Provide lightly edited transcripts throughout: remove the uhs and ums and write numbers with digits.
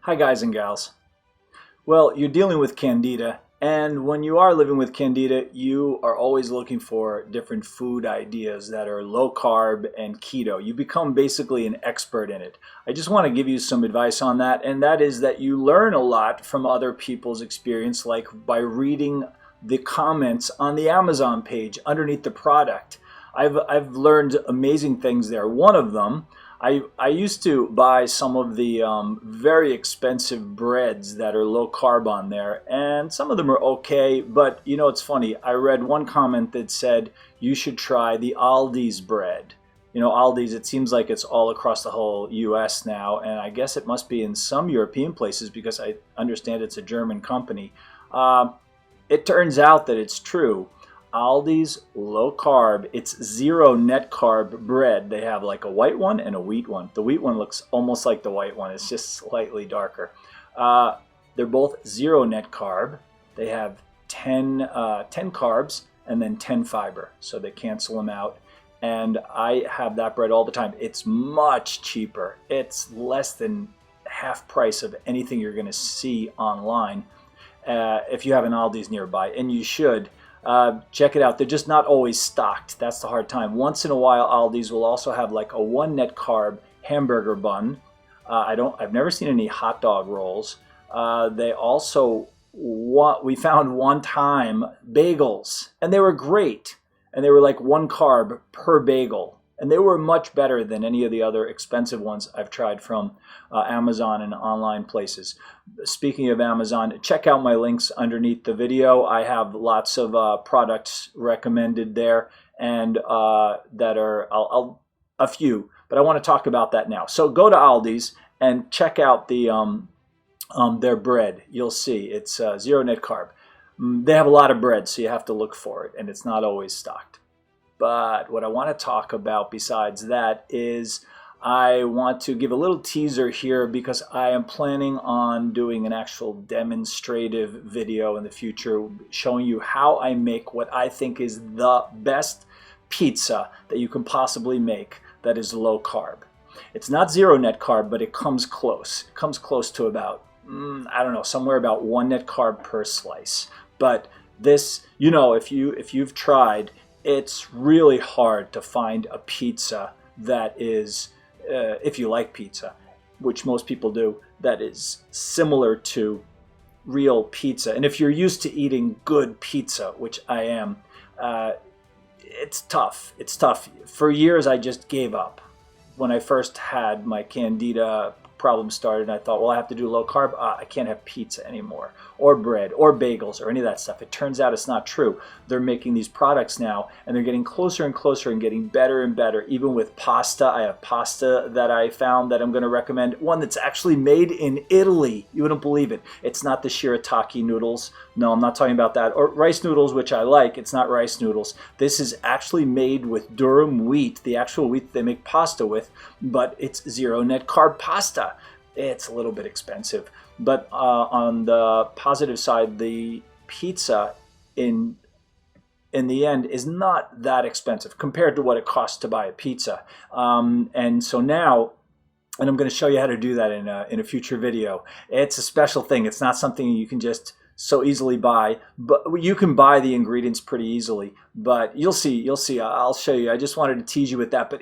Hi guys and gals. Well, you're dealing with Candida, and when you are living with Candida, you are always looking for different food ideas that are low carb and keto. You become basically an expert in it. I just want to give you some advice on that, and that is that you learn a lot from other people's experience, like by reading the comments on the Amazon page underneath the product. I've learned amazing things there. One of them, I used to buy some of the very expensive breads that are low carb on there, and some of them are okay, but you know, it's funny. I read one comment that said you should try the Aldi's bread. You know, Aldi's, it seems like it's all across the whole US now, and I guess it must be in some European places because I understand it's a German company. It turns out that it's true. Aldi's low carb, it's zero net carb bread. They have like a white one and a wheat one. The wheat one looks almost like the white one. It's just slightly darker. They're both zero net carb. They have 10 carbs and then 10 fiber. So they cancel them out. And I have that bread all the time. It's much cheaper. It's less than half price of anything you're going to see online if you have an Aldi's nearby, and you should. Check it out. They're just not always stocked. That's the hard time. Once in a while, Aldi's will also have like a 1 net carb hamburger bun. I've never seen any hot dog rolls. They also, we found one time bagels, and they were great. And they were like 1 carb per bagel. And they were much better than any of the other expensive ones I've tried from Amazon and online places. Speaking of Amazon, check out my links underneath the video. I have lots of products recommended there, and that are a few, but I want to talk about that now. So go to Aldi's and check out their bread. You'll see it's zero net carb. They have a lot of bread, so you have to look for it, and it's not always stocked. But what I want to talk about besides that is I want to give a little teaser here because I am planning on doing an actual demonstrative video in the future showing you how I make what I think is the best pizza that you can possibly make that is low carb. It's not zero net carb, but it comes close. It comes close to about, I don't know, somewhere about 1 net carb per slice. But this, you know, if you've tried, it's really hard to find a pizza that is, if you like pizza, which most people do, that is similar to real pizza. And if you're used to eating good pizza, which I am, it's tough. It's tough. For years, I just gave up. When I first had my Candida problem started, and I thought, well, I have to do low carb. I can't have pizza anymore, or bread, or bagels, or any of that stuff. It turns out it's not true. They're making these products now, and they're getting closer and closer and getting better and better. Even with pasta, I have pasta that I found that I'm going to recommend. One that's actually made in Italy. You wouldn't believe it. It's not the shirataki noodles. No, I'm not talking about that. Or rice noodles, which I like. It's not rice noodles. This is actually made with durum wheat, the actual wheat they make pasta with, but it's zero net carb pasta. It's a little bit expensive, but on the positive side, the pizza in the end is not that expensive compared to what it costs to buy a pizza. And so now, and I'm going to show you how to do that in a future video. It's a special thing. It's not something you can just so easily buy, but you can buy the ingredients pretty easily. But you'll see. I'll show you. I just wanted to tease you with that, but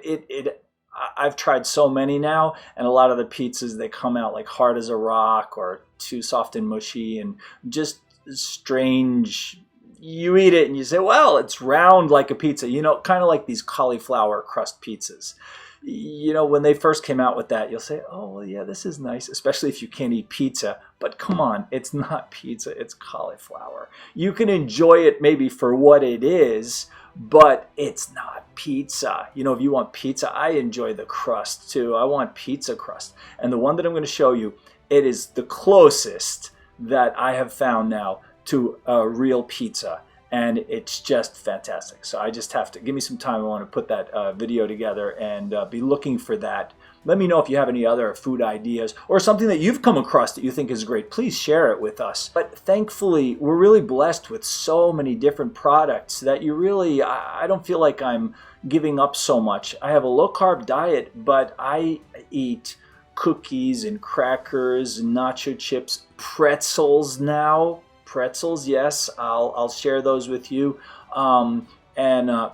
I've tried so many now, and a lot of the pizzas, they come out like hard as a rock or too soft and mushy and just strange. You eat it and you say, well, it's round like a pizza, you know, kind of like these cauliflower crust pizzas. You know, when they first came out with that, you'll say, oh, well, yeah, this is nice, especially if you can't eat pizza. But come on, it's not pizza, it's cauliflower. You can enjoy it maybe for what it is, but it's not pizza. You know, if you want pizza, I enjoy the crust too. I want pizza crust. And the one that I'm going to show you, it is the closest that I have found now to a real pizza. And it's just fantastic. So I just have to give me some time. I want to put that video together and be looking for that. Let me know if you have any other food ideas or something that you've come across that you think is great. Please share it with us. But thankfully, we're really blessed with so many different products that you really, I don't feel like I'm giving up so much. I have a low carb diet, but I eat cookies and crackers, nacho chips, pretzels now. Pretzels, yes, I'll share those with you. And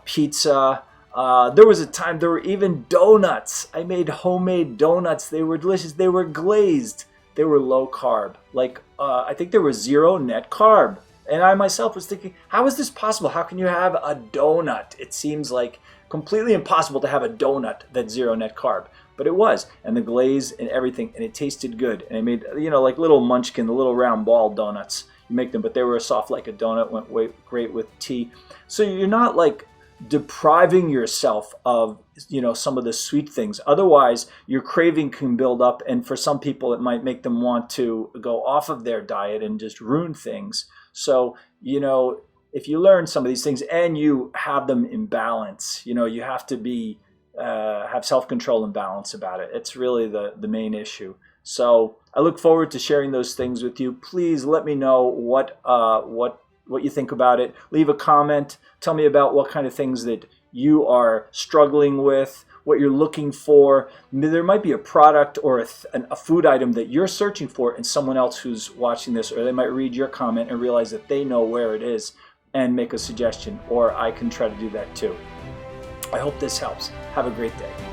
pizza. There was a time there were even donuts. I made homemade donuts. They were delicious. They were glazed. They were low carb. Like I think there was zero net carb. And I myself was thinking, how is this possible? How can you have a donut? It seems like completely impossible to have a donut that's zero net carb. But it was. And the glaze and everything. And it tasted good. And I made, like little munchkin, the little round ball donuts. You make them, but they were soft like a donut. Went great with tea. So you're not like depriving yourself of some of the sweet things. Otherwise your craving can build up, and for some people it might make them want to go off of their diet and just ruin things. So if you learn some of these things and you have them in balance, you have to be have self-control and balance about it. It's really the main issue. So I look forward to sharing those things with you. Please let me know what you think about it. Leave a comment. Tell me about what kind of things that you are struggling with, what you're looking for. There might be a product or a food item that you're searching for, and someone else who's watching this, or they might read your comment and realize that they know where it is and make a suggestion, or I can try to do that too. I hope this helps. Have a great day.